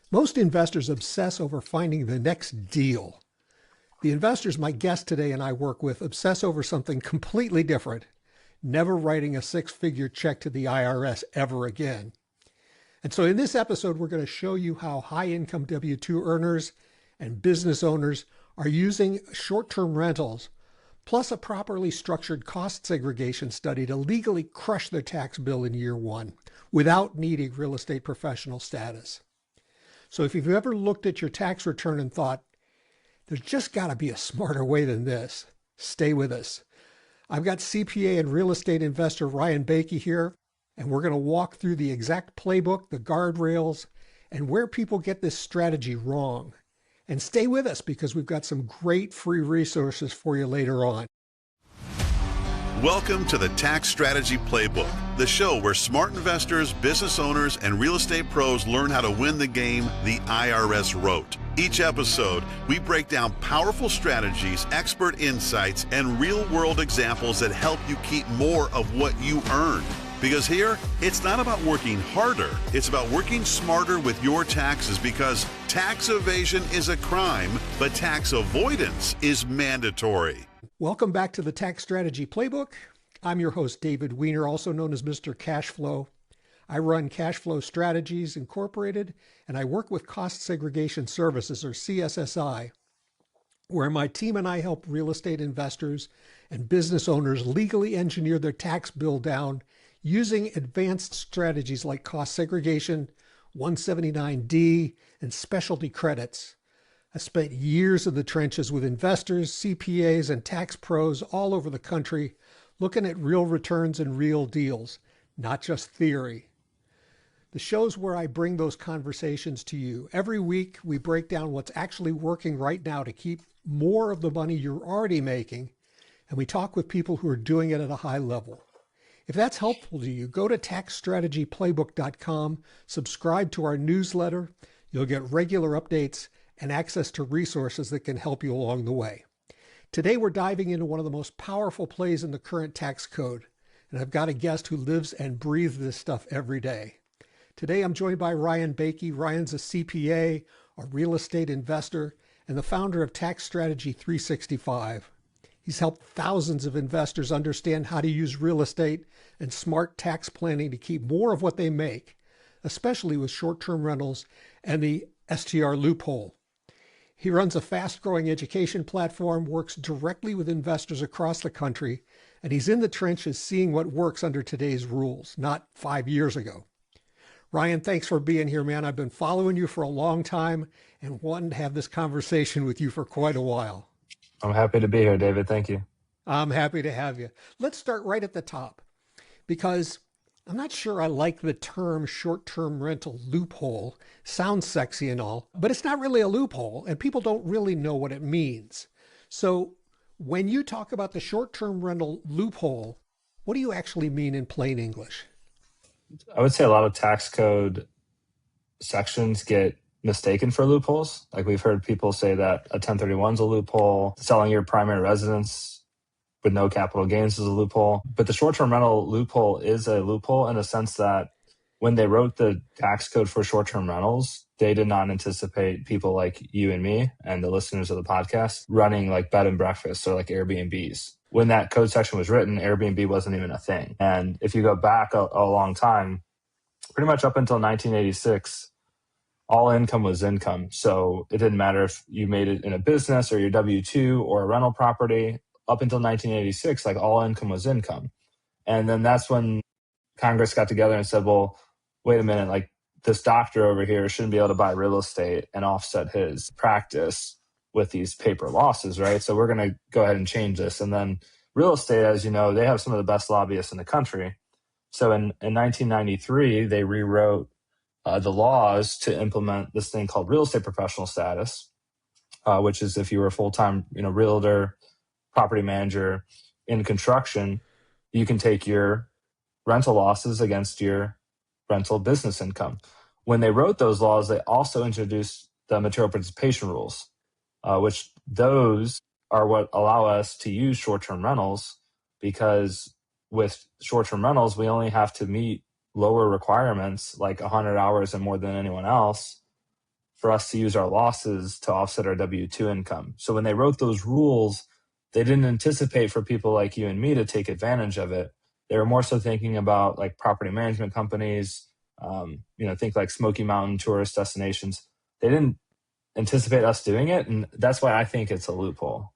Most investors obsess over finding the next deal. The investors my guest today and I work with obsess over something completely different, never writing a six-figure check to the IRS ever again. And so in this episode, we're going to show you how high-income W-2 earners and business owners are using short-term rentals, plus a properly structured cost segregation study to legally crush their tax bill in year one without needing real estate professional status. So if you've ever looked at your tax return and thought, there's just got to be a smarter way than this, stay with us. I've got CPA and real estate investor Ryan Bakke here, and we're going to walk through the exact playbook, the guardrails, and where people get this strategy wrong. And stay with us because we've got some great free resources for you later on. Welcome to the Tax Strategy Playbook, the show where smart investors, business owners, and real estate pros learn how to win the game the IRS wrote. Each episode, we break down powerful strategies, expert insights, and real-world examples that help you keep more of what you earn. Because here, it's not about working harder, it's about working smarter with your taxes, because tax evasion is a crime, but tax avoidance is mandatory. Welcome back to the Tax Strategy Playbook. I'm your host, David Wiener, also known as Mr. Cashflow. I run Cashflow Strategies Incorporated, and I work with Cost Segregation Services, or CSSI, where my team and I help real estate investors and business owners legally engineer their tax bill down using advanced strategies like cost segregation, 179D, and specialty credits. I spent years in the trenches with investors, CPAs, and tax pros all over the country, looking at real returns and real deals, not just theory. The show's where I bring those conversations to you. Every week, we break down what's actually working right now to keep more of the money you're already making, and we talk with people who are doing it at a high level. If that's helpful to you, go to taxstrategyplaybook.com, subscribe to our newsletter. You'll get regular updates and access to resources that can help you along the way. Today, we're diving into one of the most powerful plays in the current tax code, and I've got a guest who lives and breathes this stuff every day. Today, I'm joined by Ryan Bakke. Ryan's a CPA, a real estate investor, and the founder of Tax Strategy 365. He's helped thousands of investors understand how to use real estate and smart tax planning to keep more of what they make, especially with short-term rentals and the STR loophole. He runs a fast-growing education platform, works directly with investors across the country, and he's in the trenches seeing what works under today's rules, not 5 years ago. Ryan, thanks for being here, man. I've been following you for a long time and wanting to have this conversation with you for quite a while. I'm happy to be here, David. Thank you. I'm happy to have you. Let's start right at the top, because I'm not sure I like the term short-term rental loophole. Sounds sexy and all, but it's not really a loophole, and people don't really know what it means. So when you talk about the short-term rental loophole, what do you actually mean in plain English? I would say a lot of tax code sections get mistaken for loopholes. Like we've heard people say that a 1031 is a loophole, selling your primary residence with no capital gains is a loophole. But the short-term rental loophole is a loophole in the sense that when they wrote the tax code for short-term rentals, they did not anticipate people like you and me and the listeners of the podcast running like bed and breakfasts or like Airbnbs. When that code section was written, Airbnb wasn't even a thing. And if you go back a long time, pretty much up until 1986, all income was income. So it didn't matter if you made it in a business or your W-2 or a rental property. Up until 1986, like all income was income. And then that's when Congress got together and said, well, wait a minute, like this doctor over here shouldn't be able to buy real estate and offset his practice with these paper losses, right? So we're going to go ahead and change this. And then real estate, as you know, they have some of the best lobbyists in the country. So in 1993, they rewrote the laws to implement this thing called real estate professional status, which is if you were a full-time, realtor, property manager in construction, you can take your rental losses against your rental business income. When they wrote those laws, they also introduced the material participation rules, which those are what allow us to use short-term rentals, because with short-term rentals, we only have to meet lower requirements, like 100 hours and more than anyone else, for us to use our losses to offset our W-2 income. So when they wrote those rules, they didn't anticipate for people like you and me to take advantage of it. They were more so thinking about like property management companies, think like Smoky Mountain tourist destinations. They didn't anticipate us doing it, and that's why I think it's a loophole.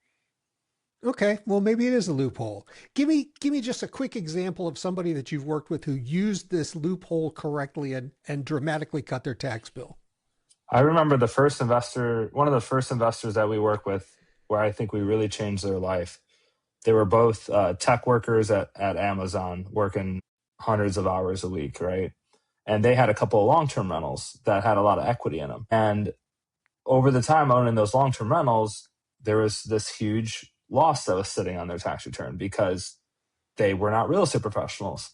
Okay, well, maybe it is a loophole. Give me just a quick example of somebody that you've worked with who used this loophole correctly and dramatically cut their tax bill. I remember one of the first investors that we work with, where I think we really changed their life. They were both tech workers at Amazon, working hundreds of hours a week, right? And they had a couple of long-term rentals that had a lot of equity in them. And over the time owning those long-term rentals, there was this huge loss that was sitting on their tax return because they were not real estate professionals.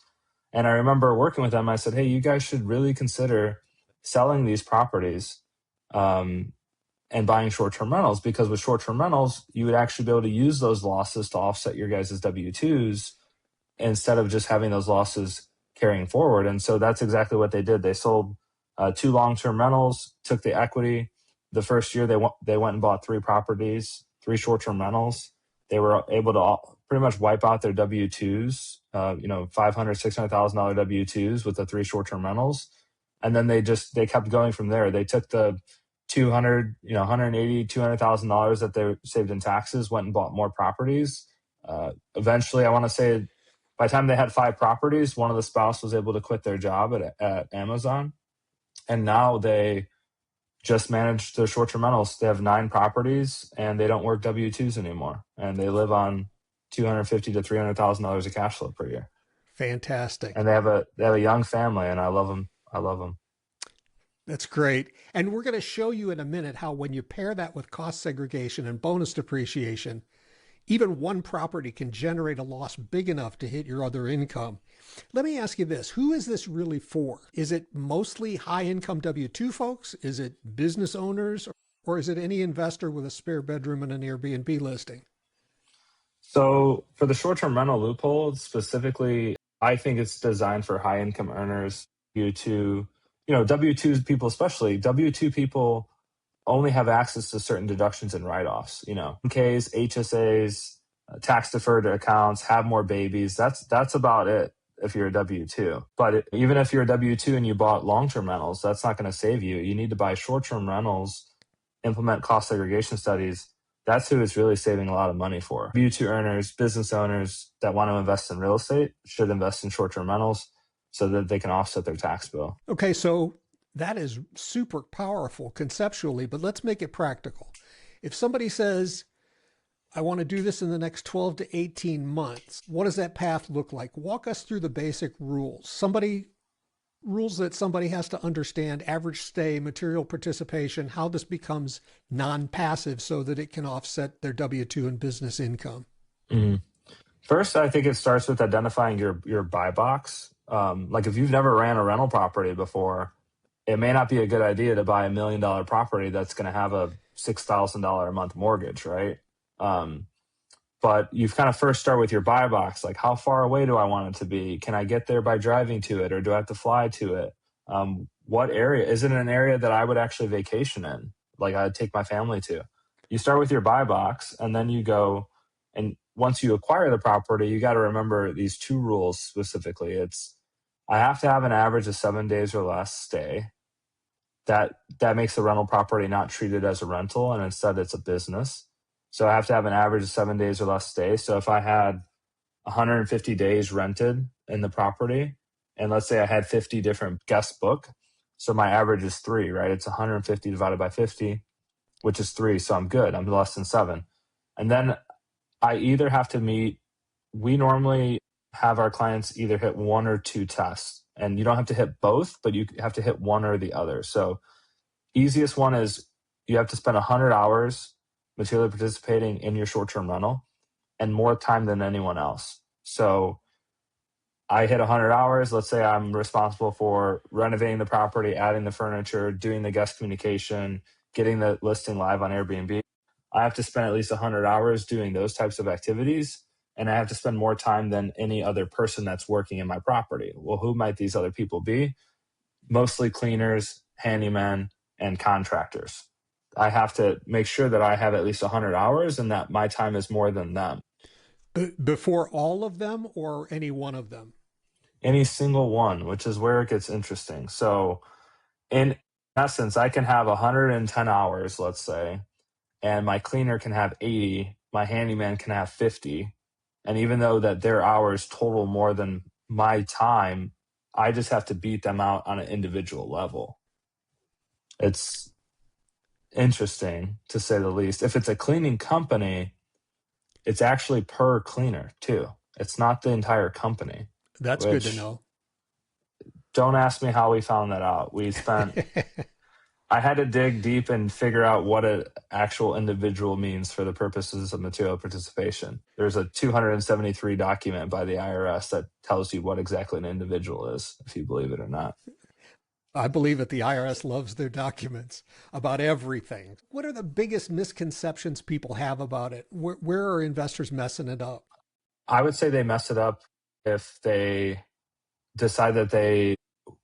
And I remember working with them. I said, hey, you guys should really consider selling these properties and buying short-term rentals, because with short-term rentals, you would actually be able to use those losses to offset your guys' W-2s instead of just having those losses carrying forward. And so that's exactly what they did. They sold 2 long-term rentals, took the equity. The first year, they went and bought 3 properties, 3 short-term rentals. They were able to pretty much wipe out their W-2s, $500,000, $600,000 W-2s with the 3 short-term rentals. And then they kept going from there. They took the $180,000, $200,000 that they saved in taxes, went and bought more properties. Eventually, I want to say by the time they had 5 properties, one of the spouse was able to quit their job at Amazon. And now they just manage their short-term rentals. They have 9 properties and they don't work W-2s anymore. And they live on $250,000 to $300,000 of cash flow per year. Fantastic. And they have a young family, and I love them. I love them. That's great. And we're going to show you in a minute how when you pair that with cost segregation and bonus depreciation, even one property can generate a loss big enough to hit your other income. Let me ask you this. Who is this really for? Is it mostly high-income W-2 folks? Is it business owners? Or is it any investor with a spare bedroom and an Airbnb listing? So for the short-term rental loophole specifically, I think it's designed for high-income earners, W-2, W-2 people especially. W-2 people only have access to certain deductions and write-offs, Ks, HSAs, tax-deferred accounts, have more babies. That's about it if you're a W-2. But even if you're a W-2 and you bought long-term rentals, that's not going to save you. You need to buy short-term rentals, implement cost segregation studies. That's who it's really saving a lot of money for. W-2 earners, business owners that want to invest in real estate should invest in short-term rentals so that they can offset their tax bill. Okay, so that is super powerful conceptually, but let's make it practical. If somebody says, I want to do this in the next 12 to 18 months, what does that path look like? Walk us through the basic rules. Rules that somebody has to understand: average stay, material participation, how this becomes non-passive so that it can offset their W-2 and business income. Mm-hmm. First, I think it starts with identifying your buy box. Like if you've never ran a rental property before, it may not be a good idea to buy $1 million property that's going to have a $6,000 a month mortgage, right? But you've kind of first start with your buy box. Like, how far away do I want it to be? Can I get there by driving to it, or do I have to fly to it? What area? Is it an area that I would actually vacation in? Like I'd take my family to? You start with your buy box, and then you go, and once you acquire the property, you got to remember these 2 rules specifically. I have to have an average of 7 days or less stay. That makes the rental property not treated as a rental, and instead it's a business. So I have to have an average of 7 days or less stay. So if I had 150 days rented in the property, and let's say I had 50 different guests book, so my average is 3, right? It's 150 divided by 50, which is 3. So I'm good. I'm less than 7. And then I either have to we normally have our clients either hit 1 or 2 tests. And you don't have to hit both, but you have to hit one or the other. So easiest one is you have to spend 100 hours materially participating in your short-term rental, and more time than anyone else. So I hit 100 hours. Let's say I'm responsible for renovating the property, adding the furniture, doing the guest communication, getting the listing live on Airbnb. I have to spend at least 100 hours doing those types of activities, and I have to spend more time than any other person that's working in my property. Well, who might these other people be? Mostly cleaners, handymen, and contractors. I have to make sure that I have at least 100 hours and that my time is more than them. Before all of them or any one of them? Any single one, which is where it gets interesting. So in essence, I can have 110 hours, let's say, and my cleaner can have 80, my handyman can have 50. And even though that their hours total more than my time, I just have to beat them out on an individual level. It's interesting, to say the least. If it's a cleaning company, it's actually per cleaner too. It's not the entire company. That's good to know. Don't ask me how we found that out. We spent I had to dig deep and figure out what an actual individual means for the purposes of material participation. There's a 273 document by the IRS that tells you what exactly an individual is, if you believe it or not. I believe that the IRS loves their documents about everything. What are the biggest misconceptions people have about it? Where are investors messing it up? I would say they mess it up if they decide that they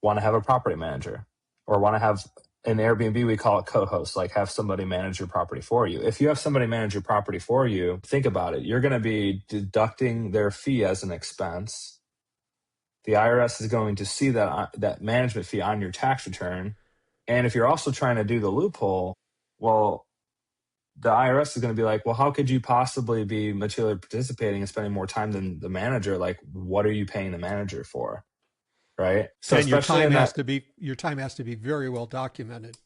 want to have a property manager or want to have an Airbnb. We call it co-host, like have somebody manage your property for you. If you have somebody manage your property for you, think about it. You're going to be deducting their fee as an expense. The IRS is going to see that management fee on your tax return. And if you're also trying to do the loophole, well, the IRS is going to be like, well, how could you possibly be materially participating and spending more time than the manager? Like, what are you paying the manager for? Right. So and your time has to be very well documented.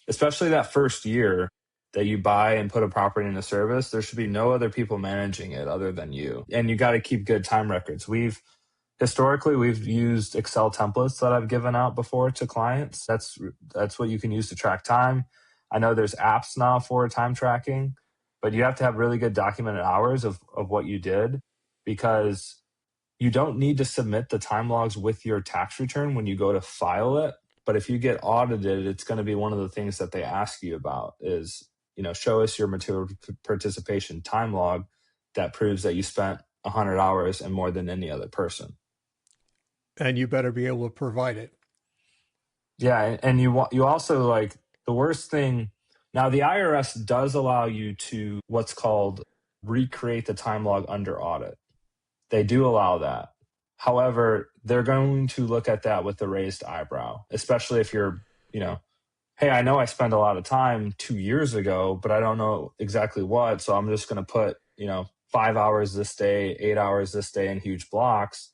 Especially that first year that you buy and put a property into service, there should be no other people managing it other than you. And you got to keep good time records. Historically, we've used Excel templates that I've given out before to clients. That's what you can use to track time. I know there's apps now for time tracking, but you have to have really good documented hours of what you did, because you don't need to submit the time logs with your tax return when you go to file it. But if you get audited, it's going to be one of the things that they ask you about is, show us your material participation time log that proves that you spent 100 hours and more than any other person. And you better be able to provide it. Yeah. And you also, like, the worst thing, now the IRS does allow you to what's called recreate the time log under audit. They do allow that. However, they're going to look at that with a raised eyebrow, especially if you're, hey, I know I spent a lot of time 2 years ago, but I don't know exactly what. So I'm just going to put, 5 hours this day, 8 hours this day in huge blocks.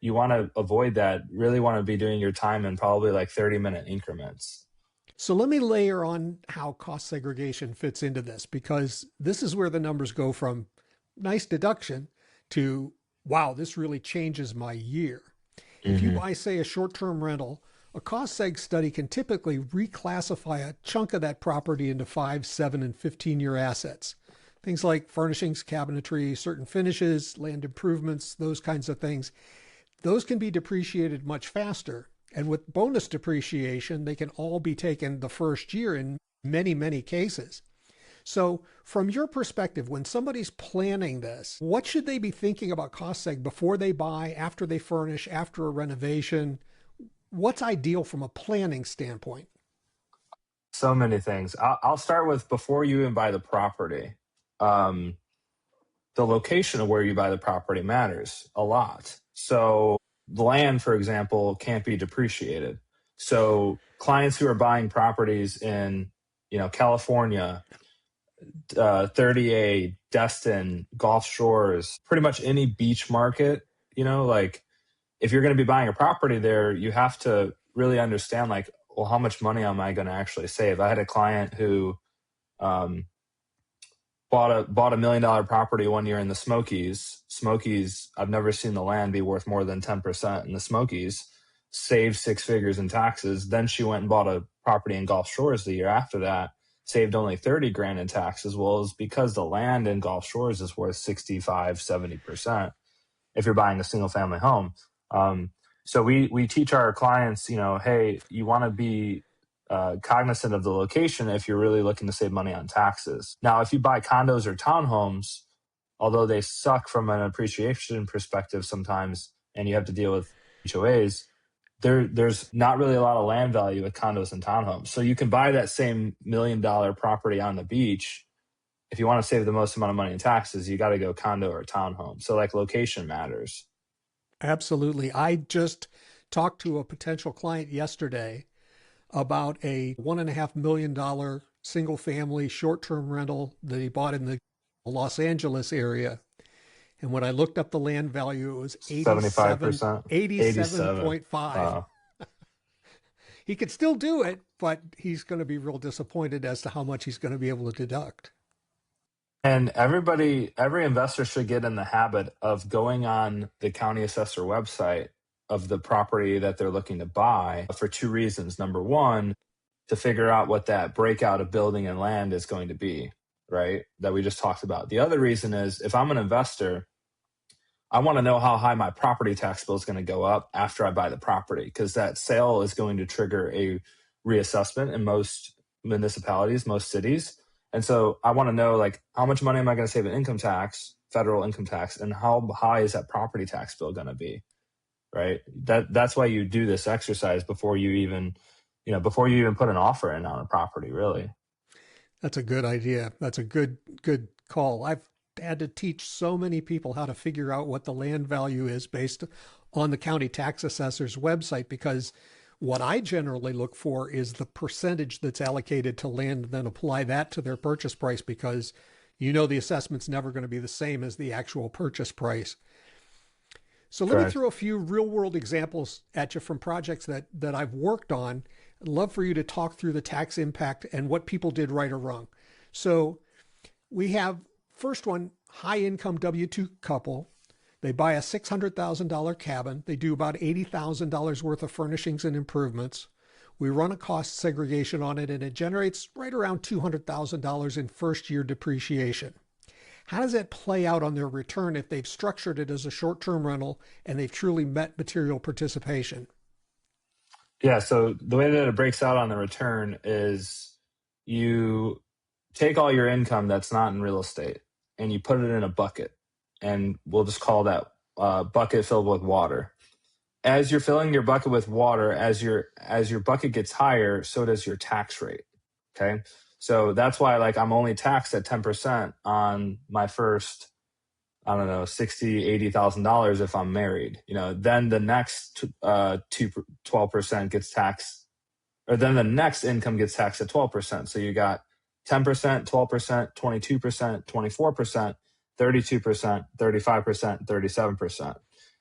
You want to avoid that. Really want to be doing your time in probably like 30-minute increments. So let me layer on how cost segregation fits into this, because this is where the numbers go from nice deduction to, wow, this really changes my year. Mm-hmm. If you buy, say, a short-term rental, a cost seg study can typically reclassify a chunk of that property into 5, 7, and 15-year assets. Things like furnishings, cabinetry, certain finishes, land improvements, those kinds of things. Those can be depreciated much faster. And with bonus depreciation, they can all be taken the first year in many, many cases. So from your perspective, when somebody's planning this, what should they be thinking about cost seg before they buy, after they furnish, after a renovation? What's ideal from a planning standpoint? So many things. I'll start with before you even buy the property. The location of where you buy the property matters a lot. So the land, for example, can't be depreciated. So clients who are buying properties in, California, 30A, Destin, Gulf Shores, pretty much any beach market, like if you're going to be buying a property there, you have to really understand, like, well, how much money am I going to actually save? I had a client who bought a $1 million property one year in the Smokies. I've never seen the land be worth more than 10% in the Smokies. Saved 6 figures in taxes. Then she went and bought a property in Gulf Shores the year after that. Saved only 30 grand in taxes. Well, it's because the land in Gulf Shores is worth 65, 70% if you're buying a single family home. So we teach our clients, hey, you want to be cognizant of the location if you're really looking to save money on taxes. Now, if you buy condos or townhomes, although they suck from an appreciation perspective sometimes, and you have to deal with HOAs, there's not really a lot of land value with condos and townhomes. So you can buy that same $1 million property on the beach. If you want to save the most amount of money in taxes, you got to go condo or townhome. So like location matters. Absolutely. I just talked to a potential client yesterday about a $1.5 million single family short-term rental that he bought in the Los Angeles area. And when I looked up the land value, it was 75%. 87.5. He could still do it, but he's going to be real disappointed as to how much he's going to be able to deduct. And every investor should get in the habit of going on the county assessor website of the property that they're looking to buy for two reasons. Number one, to figure out what that breakout of building and land is going to be, right? That we just talked about. The other reason is if I'm an investor, I want to know how high my property tax bill is going to go up after I buy the property, because that sale is going to trigger a reassessment in most municipalities, most cities. And so I want to know, like, how much money am I going to save in income tax, federal income tax, and how high is that property tax bill going to be, right? That's why you do this exercise before you even put an offer in on a property, really. That's a good idea. That's a good call. I've had to teach so many people how to figure out what the land value is based on the county tax assessor's website, because what I generally look for is the percentage that's allocated to land, and then apply that to their purchase price, because the assessment's never going to be the same as the actual purchase price. So let me throw a few real world examples at you from projects that I've worked on. I'd love for you to talk through the tax impact and what people did right or wrong. So we have, first one, high income W-2 couple. They buy a $600,000 cabin. They do about $80,000 worth of furnishings and improvements. We run a cost segregation on it, and it generates right around $200,000 in first year depreciation. How does that play out on their return if they've structured it as a short-term rental and they've truly met material participation? Yeah, so the way that it breaks out on the return is you take all your income that's not in real estate and you put it in a bucket. And we'll just call that bucket filled with water. As you're filling your bucket with water, as your bucket gets higher, so does your tax rate. Okay, so that's why I'm only taxed at 10% on my first, I don't know, $60,000-$80,000 if I'm married. Then the next 12% gets taxed, or then the next income gets taxed at 12%. So you got 10%, 12%, 22%, 24%. 32%, 35%, 37%.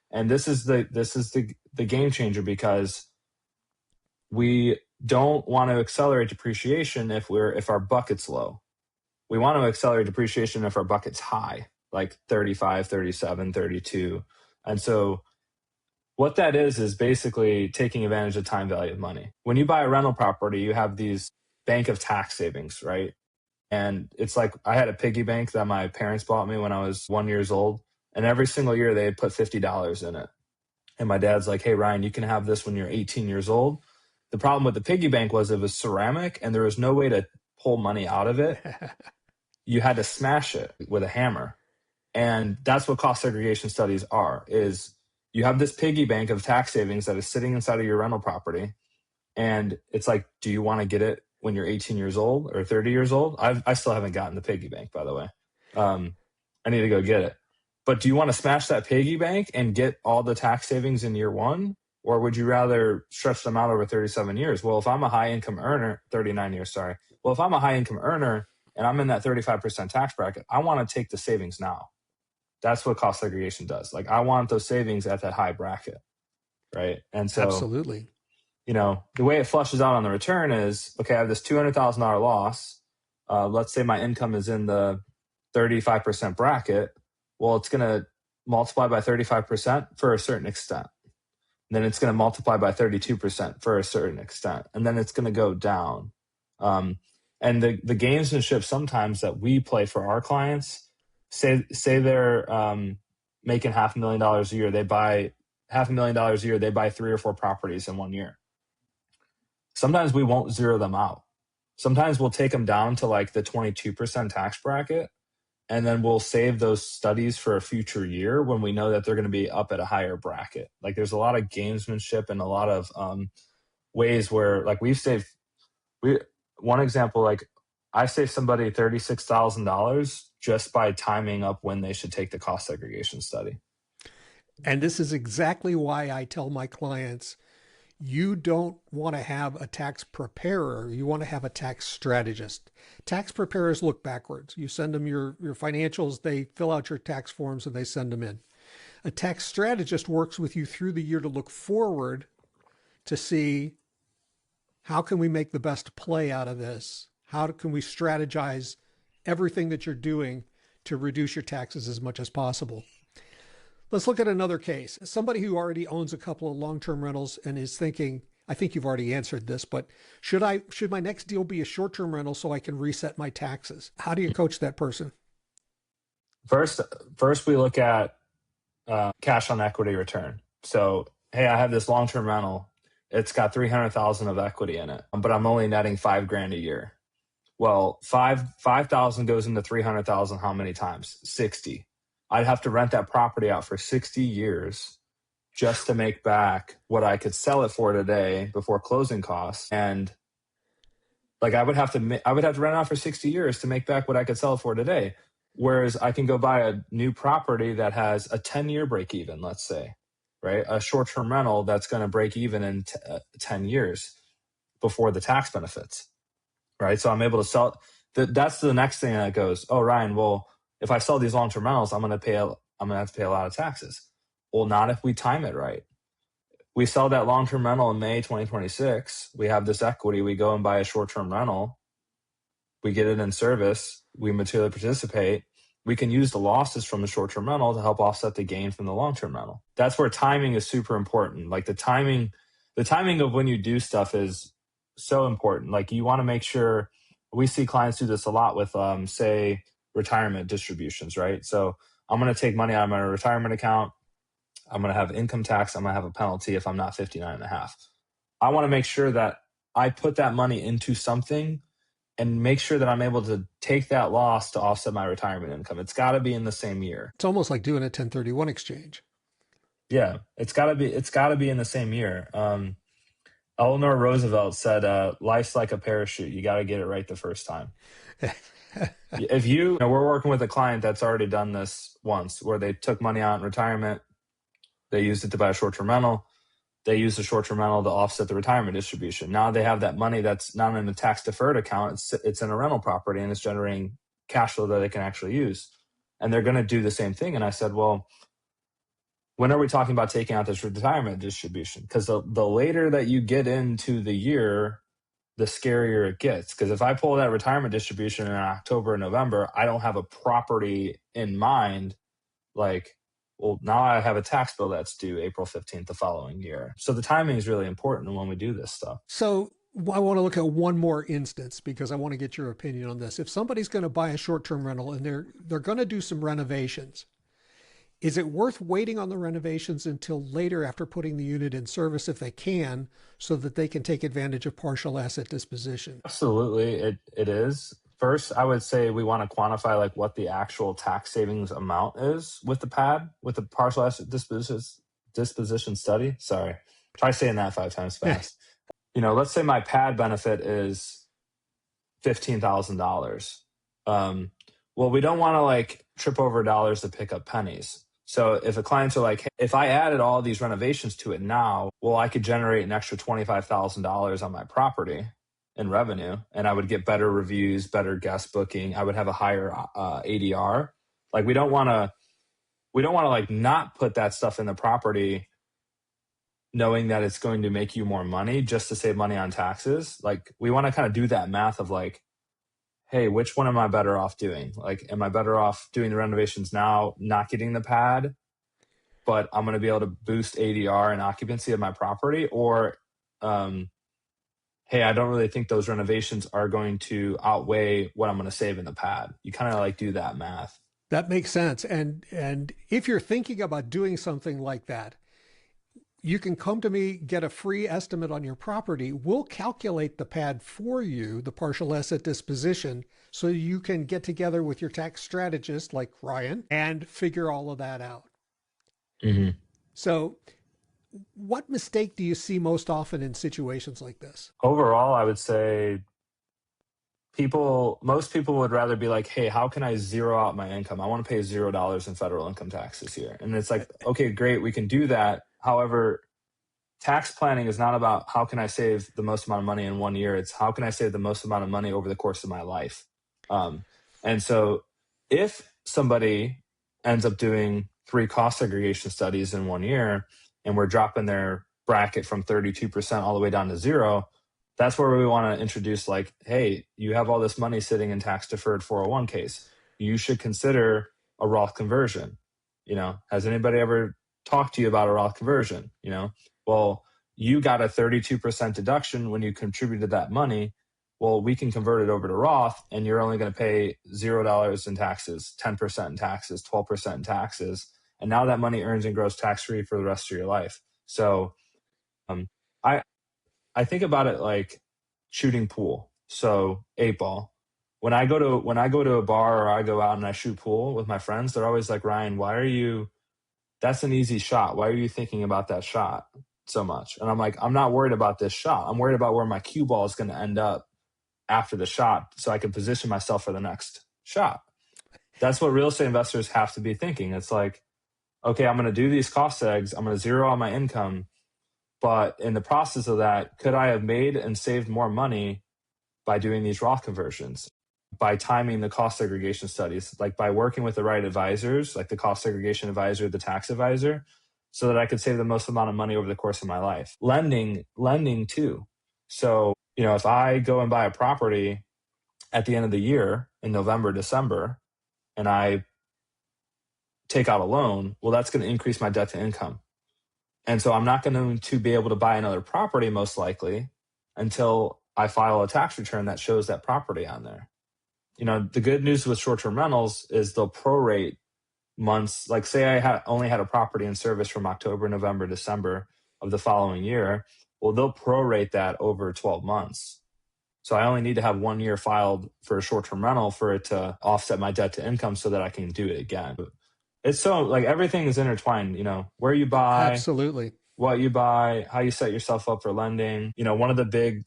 And this is the game changer, because we don't want to accelerate depreciation if our bucket's low. We want to accelerate depreciation if our bucket's high, like 35, 37, 32. And so what that is basically taking advantage of time value of money. When you buy a rental property, you have these bank of tax savings, right? And it's like I had a piggy bank that my parents bought me when I was 1 year old. And every single year they had put $50 in it. And my dad's like, hey, Ryan, you can have this when you're 18 years old. The problem with the piggy bank was it was ceramic and there was no way to pull money out of it. You had to smash it with a hammer. And that's what cost segregation studies are, is you have this piggy bank of tax savings that is sitting inside of your rental property. And it's like, do you want to get it when you're 18 years old or 30 years old? I still haven't gotten the piggy bank, by the way. I need to go get it. But do you want to smash that piggy bank and get all the tax savings in year one? Or would you rather stretch them out over 37 years? Well, if I'm a high income earner, 39 years, sorry. Well, if I'm a high income earner and I'm in that 35% tax bracket, I want to take the savings now. That's what cost segregation does. I want those savings at that high bracket, right? And so absolutely. The way it flushes out on the return is, okay, I have this $200,000 loss. Let's say my income is in the 35% bracket. Well, it's going to multiply by 35% for a certain extent. And then it's going to multiply by 32% for a certain extent. And then it's going to go down. And the gamesmanship sometimes that we play for our clients, say they're making $500,000 a year. They buy $500,000 a year. They buy 3 or 4 properties in 1 year. Sometimes we won't zero them out. Sometimes we'll take them down to the 22% tax bracket and then we'll save those studies for a future year when we know that they're going to be up at a higher bracket. Like there's a lot of gamesmanship and a lot of ways where like one example, like I saved somebody $36,000 just by timing up when they should take the cost segregation study. And this is exactly why I tell my clients, you don't want to have a tax preparer. You want to have a tax strategist. Tax preparers look backwards. You send them your financials, they fill out your tax forms, and they send them in. A tax strategist works with you through the year to look forward to see how can we make the best play out of this? How can we strategize everything that you're doing to reduce your taxes as much as possible? Let's look at another case. Somebody who already owns a couple of long-term rentals and is thinking, I think you've already answered this, but should my next deal be a short-term rental so I can reset my taxes? How do you coach that person? First we look at cash on equity return. So, hey, I have this long-term rental. It's got $300,000 of equity in it, but I'm only netting $5,000 a year. Well, 5,000 goes into 300,000 how many times? 60. I'd have to rent that property out for 60 years just to make back what I could sell it for today before closing costs. And like I would have to rent it out for 60 years to make back what I could sell it for today. Whereas I can go buy a new property that has a 10-year break even, let's say, right? A short-term rental that's going to break even in 10 years before the tax benefits, right? So I'm able to sell it. That's the next thing that goes, oh, Ryan, well, if I sell these long-term rentals, I'm going to have to pay a lot of taxes. Well, not if we time it right. We sell that long-term rental in May 2026. We have this equity. We go and buy a short-term rental. We get it in service. We materially participate. We can use the losses from the short-term rental to help offset the gain from the long-term rental. That's where timing is super important. Like the timing of when you do stuff is so important. Like you want to make sure, we see clients do this a lot with, say, retirement distributions, right? So I'm going to take money out of my retirement account. I'm going to have income tax. I'm going to have a penalty if I'm not 59 and a half. I want to make sure that I put that money into something and make sure that I'm able to take that loss to offset my retirement income. It's got to be in the same year. It's almost like doing a 1031 exchange. Yeah, it's got to be in the same year. Eleanor Roosevelt said, life's like a parachute. You got to get it right the first time. If we're working with a client that's already done this once, where they took money out in retirement, they used it to buy a short-term rental, they used the short-term rental to offset the retirement distribution. Now they have that money that's not in a tax-deferred account, it's in a rental property, and it's generating cash flow that they can actually use. And they're going to do the same thing. And I said, well, when are we talking about taking out this retirement distribution? Because the later that you get into the year, the scarier it gets. Because if I pull that retirement distribution in October and November, I don't have a property in mind. Like, well, now I have a tax bill that's due April 15th the following year. So the timing is really important when we do this stuff. So I want to look at one more instance because I want to get your opinion on this. If somebody's going to buy a short-term rental and they're going to do some renovations, is it worth waiting on the renovations until later after putting the unit in service if they can, so that they can take advantage of partial asset disposition? Absolutely, it is. First, I would say we want to quantify like what the actual tax savings amount is with the PAD, with the partial asset disposition study. Sorry, try saying that 5 times fast. Let's say my PAD benefit is $15,000. Well, we don't want to like trip over dollars to pick up pennies. So if the clients are like, hey, if I added all these renovations to it now, well, I could generate an extra $25,000 on my property in revenue, and I would get better reviews, better guest booking. I would have a higher ADR. Like we don't want to like not put that stuff in the property, knowing that it's going to make you more money just to save money on taxes. Like we want to kind of do that math of like, hey, which one am I better off doing? Like, am I better off doing the renovations now, not getting the PAD, but I'm going to be able to boost ADR and occupancy of my property? Or, hey, I don't really think those renovations are going to outweigh what I'm going to save in the PAD. You kind of like do that math. That makes sense. And if you're thinking about doing something like that, You can come to me, get a free estimate on your property. We'll calculate the pad for you, the partial asset disposition, so you can get together with your tax strategist like Ryan and figure all of that out. Mm-hmm. So, what mistake do you see most often in situations like this? Overall, I would say most people would rather be like, hey, how can I zero out my income? I want to pay $0 in federal income tax this year. And it's like, okay, great, we can do that. However, tax planning is not about how can I save the most amount of money in 1 year. It's how can I save the most amount of money over the course of my life. And so if somebody ends up doing 3 cost segregation studies in 1 year, and we're dropping their bracket from 32% all the way down to 0, that's where we want to introduce like, hey, you have all this money sitting in tax deferred 401ks. You should consider a Roth conversion. Has anybody ever talked to you about a Roth conversion? Well, you got a 32% deduction when you contributed that money. Well, we can convert it over to Roth, and you're only going to pay $0 in taxes, 10% in taxes, 12% in taxes. And now that money earns and grows tax-free for the rest of your life. So I think about it like shooting pool. So 8-ball. When I go to a bar or I go out and I shoot pool with my friends, they're always like, Ryan, that's an easy shot. Why are you thinking about that shot so much? And I'm like, I'm not worried about this shot. I'm worried about where my cue ball is going to end up after the shot so I can position myself for the next shot. That's what real estate investors have to be thinking. It's like, okay, I'm going to do these cost segs. I'm going to zero out my income. But in the process of that, could I have made and saved more money by doing these Roth conversions, by timing the cost segregation studies, like by working with the right advisors, like the cost segregation advisor, the tax advisor, so that I could save the most amount of money over the course of my life. Lending too. So, if I go and buy a property at the end of the year in November, December, and I take out a loan, well, that's going to increase my debt to income. And so I'm not going to be able to buy another property most likely until I file a tax return that shows that property on there. The good news with short-term rentals is they'll prorate months. Like say I only had a property in service from October, November, December of the following year. Well, they'll prorate that over 12 months. So I only need to have 1 year filed for a short-term rental for it to offset my debt to income so that I can do it again. It's so like everything is intertwined, where you buy, Absolutely, what you buy, how you set yourself up for lending. One of the big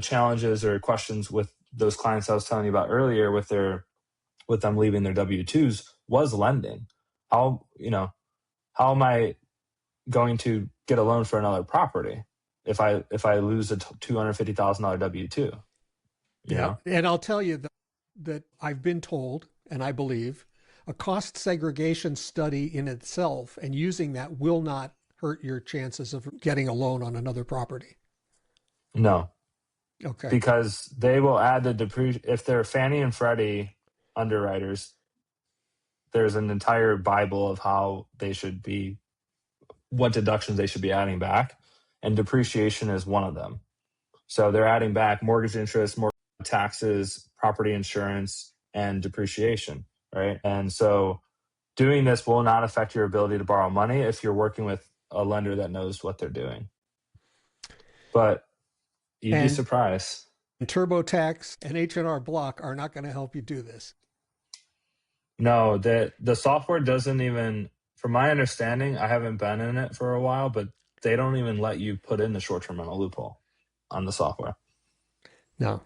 challenges or questions with those clients I was telling you about earlier with them leaving their W-2s was lending. How am I going to get a loan for another property if I lose a $250,000 W-2? Yeah. And I'll tell you that I've been told, and I believe, a cost segregation study in itself and using that will not hurt your chances of getting a loan on another property. No. Okay. Because they will add the depreciation. If they're Fannie and Freddie underwriters, there's an entire Bible of how they should be, what deductions they should be adding back. And depreciation is one of them. So they're adding back mortgage interest, mortgage taxes, property insurance, and depreciation. Right. And so doing this will not affect your ability to borrow money if you're working with a lender that knows what they're doing. But you'd be surprised. TurboTax and H&R Block are not going to help you do this. No, the software doesn't even, from my understanding, I haven't been in it for a while, but they don't even let you put in the short-term rental loophole on the software. No.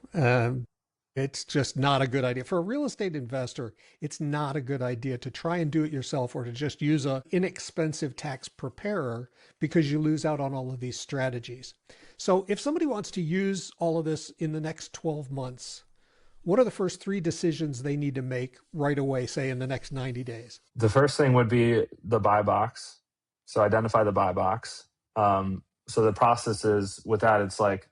It's just not a good idea. For a real estate investor, it's not a good idea to try and do it yourself or to just use an inexpensive tax preparer because you lose out on all of these strategies. So if somebody wants to use all of this in the next 12 months, what are the first 3 decisions they need to make right away, say in the next 90 days? The first thing would be the buy box. So identify the buy box. So the process is with that, it's like,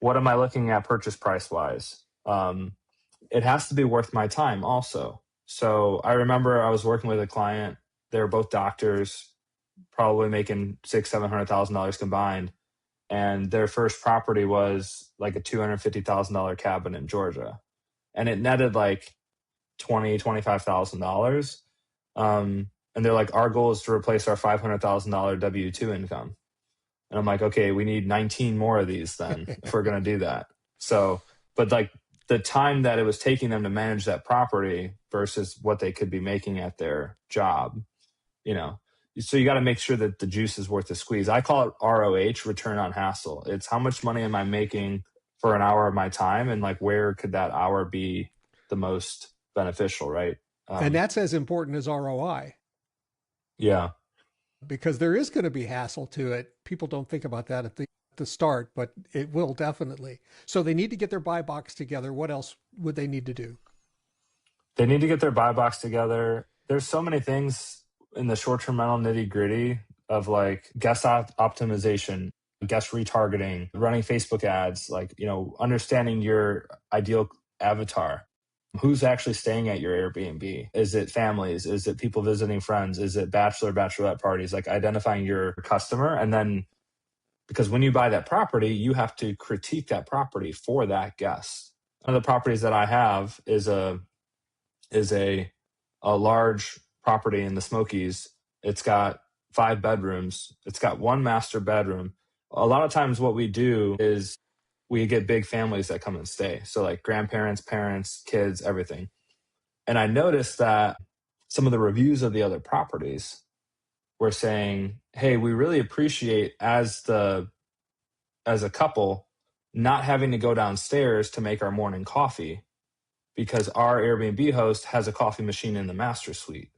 what am I looking at purchase price wise? It has to be worth my time also. So I remember I was working with a client. They were both doctors, probably making $600,000-$700,000 combined. And their first property was like a $250,000 cabin in Georgia. And it netted like $20,000-$25,000. And they're like, our goal is to replace our $500,000 W-2 income. And I'm like, okay, we need 19 more of these then if we're going to do that. So, but like the time that it was taking them to manage that property versus what they could be making at their job, you know, so you got to make sure that the juice is worth the squeeze. I call it ROH, return on hassle. It's how much money am I making for an hour of my time, and like where could that hour be the most beneficial, right? And that's as important as ROI. Yeah. Because there is going to be hassle to it. People don't think about that at the start, but it will definitely. So they need to get their buy box together. What else would they need to do? They need to get their buy box together. There's so many things in the short-term rental nitty-gritty of like guest optimization, guest retargeting, running Facebook ads, like, you know, understanding your ideal avatar. Who's actually staying at your Airbnb? Is it families? Is it people visiting friends? Is it bachelorette parties? Like identifying your customer. And then because when you buy that property, you have to critique that property for that guest. One of the properties that I have is a large property in the Smokies. It's got 5 bedrooms. It's got 1 master bedroom. A lot of times what we do is we get big families that come and stay. So like grandparents, parents, kids, everything. And I noticed that some of the reviews of the other properties were saying, hey, we really appreciate as a couple not having to go downstairs to make our morning coffee because our Airbnb host has a coffee machine in the master suite.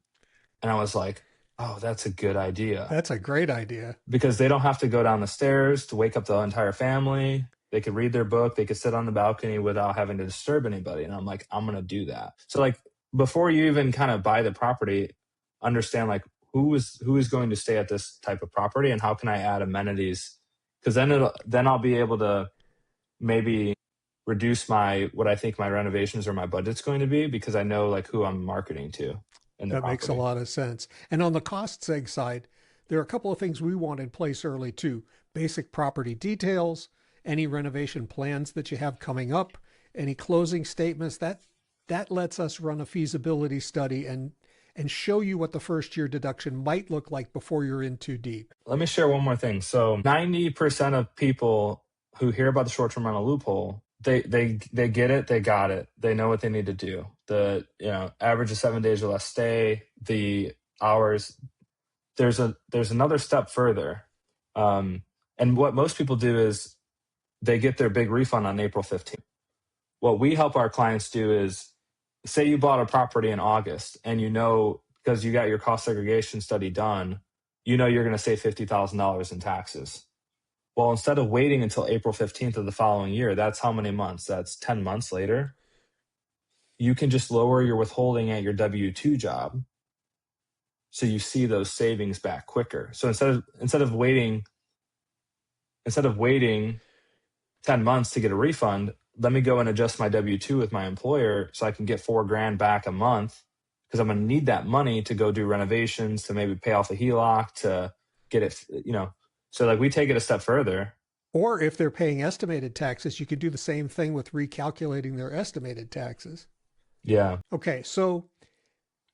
And I was like, oh, that's a good idea. That's a great idea. Because they don't have to go down the stairs to wake up the entire family. They could read their book. They could sit on the balcony without having to disturb anybody. And I'm like, I'm going to do that. So like before you even kind of buy the property, understand like who is going to stay at this type of property and how can I add amenities? Because then I'll be able to maybe reduce what I think my renovations or my budget's going to be because I know like who I'm marketing to. That makes a lot of sense. And on the cost seg side, there are a couple of things we want in place early too. Basic property details, any renovation plans that you have coming up, any closing statements. That lets us run a feasibility study and show you what the first year deduction might look like before you're in too deep. Let me share one more thing. So 90% of people who hear about the short-term rental loophole, they get it, they got it, they know what they need to do. The average of 7 days or less stay, the hours. There's another step further, and what most people do is they get their big refund on April 15th. What we help our clients do is, say you bought a property in August, and because you got your cost segregation study done, you're going to save $50,000 in taxes. Well, instead of waiting until April 15th of the following year, that's how many months? That's 10 months later. You can just lower your withholding at your W-2 job so you see those savings back quicker. So instead of waiting 10 months to get a refund, let me go and adjust my W-2 with my employer so I can get $4,000 back a month because I'm going to need that money to go do renovations, to maybe pay off a HELOC, to get it, So like we take it a step further. Or if they're paying estimated taxes, you could do the same thing with recalculating their estimated taxes. Yeah. Okay. So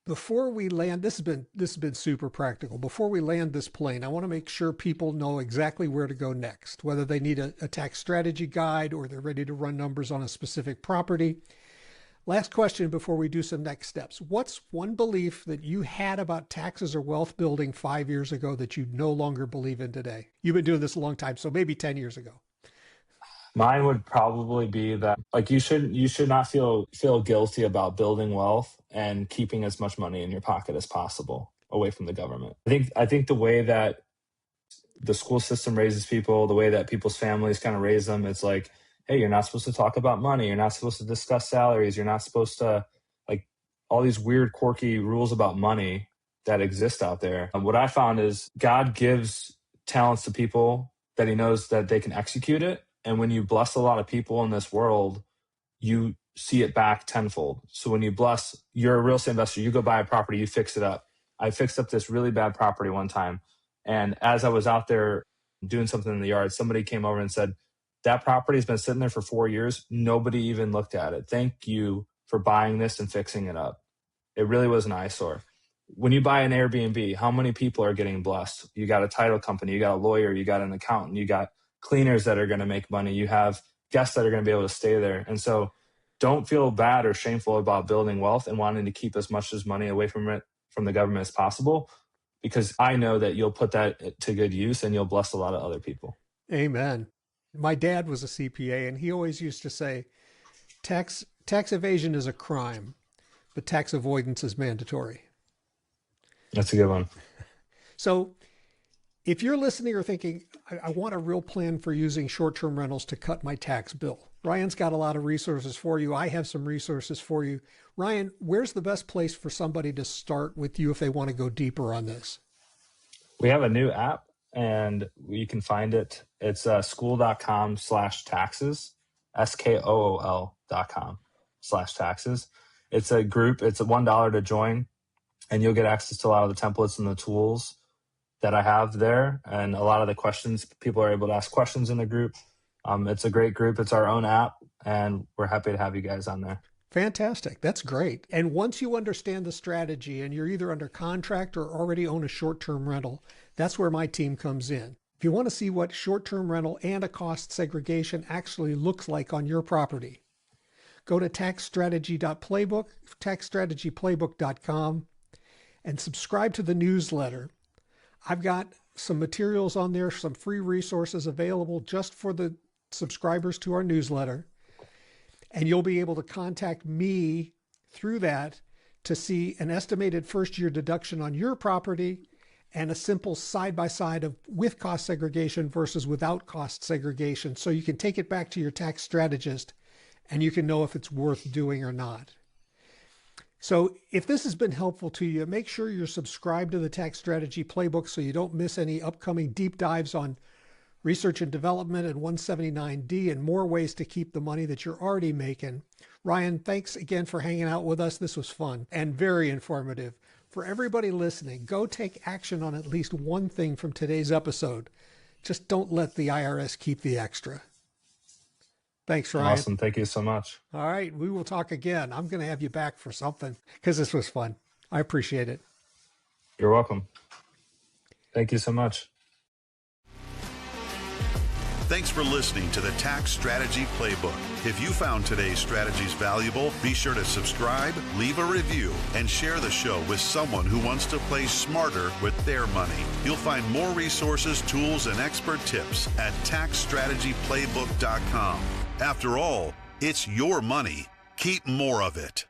before we land, this has been super practical. Before we land this plane, I want to make sure people know exactly where to go next, whether they need a tax strategy guide or they're ready to run numbers on a specific property. Last question before we do some next steps. What's one belief that you had about taxes or wealth building 5 years ago that you no longer believe in today? You've been doing this a long time, so maybe 10 years ago. Mine would probably be that like you should not feel guilty about building wealth and keeping as much money in your pocket as possible away from the government. I think the way that the school system raises people, the way that people's families kind of raise them, it's like, hey, you're not supposed to talk about money. You're not supposed to discuss salaries. You're not supposed to, like, all these weird, quirky rules about money that exist out there. And what I found is God gives talents to people that he knows that they can execute it. And when you bless a lot of people in this world, you see it back tenfold. So when you're a real estate investor, you go buy a property, you fix it up. I fixed up this really bad property one time. And as I was out there doing something in the yard, somebody came over and said, that property has been sitting there for 4 years. Nobody even looked at it. Thank you for buying this and fixing it up. It really was an eyesore. when you buy an Airbnb, how many people are getting blessed? You got a title company, you got a lawyer, you got an accountant, you got cleaners that are going to make money, you have guests that are going to be able to stay there. And so don't feel bad or shameful about building wealth and wanting to keep as much as money away from the government as possible, because I know that you'll put that to good use and you'll bless a lot of other people. Amen. My dad was a CPA, and he always used to say, tax evasion is a crime, but tax avoidance is mandatory. That's a good one. So if you're listening or thinking, I want a real plan for using short-term rentals to cut my tax bill, Ryan's got a lot of resources for you. I have some resources for you. Ryan, where's the best place for somebody to start with you if they want to go deeper on this? We have a new app, and you can find it. It's school.com/taxes, SKOOL.com/taxes. It's a group. It's $1 to join, and you'll get access to a lot of the templates and the tools that I have there. And a lot of the questions, people are able to ask questions in the group. It's a great group. It's our own app, and we're happy to have you guys on there. Fantastic. That's great. And once you understand the strategy and you're either under contract or already own a short-term rental, that's where my team comes in. If you want to see what short-term rental and a cost segregation actually looks like on your property, go to taxstrategy.playbook, taxstrategyplaybook.com, and subscribe to the newsletter. I've got some materials on there, some free resources available just for the subscribers to our newsletter. And you'll be able to contact me through that to see an estimated first-year deduction on your property and a simple side-by-side of with cost segregation versus without cost segregation. So you can take it back to your tax strategist and you can know if it's worth doing or not. So if this has been helpful to you, make sure you're subscribed to the Tax Strategy Playbook so you don't miss any upcoming deep dives on research and development and 179D and more ways to keep the money that you're already making. Ryan, thanks again for hanging out with us. This was fun and very informative. For everybody listening, go take action on at least one thing from today's episode. Just don't let the IRS keep the extra. Thanks, Ryan. Awesome. Thank you so much. All right. We will talk again. I'm going to have you back for something because this was fun. I appreciate it. You're welcome. Thank you so much. Thanks for listening to the Tax Strategy Playbook. If you found today's strategies valuable, be sure to subscribe, leave a review, and share the show with someone who wants to play smarter with their money. You'll find more resources, tools, and expert tips at taxstrategyplaybook.com. After all, it's your money. Keep more of it.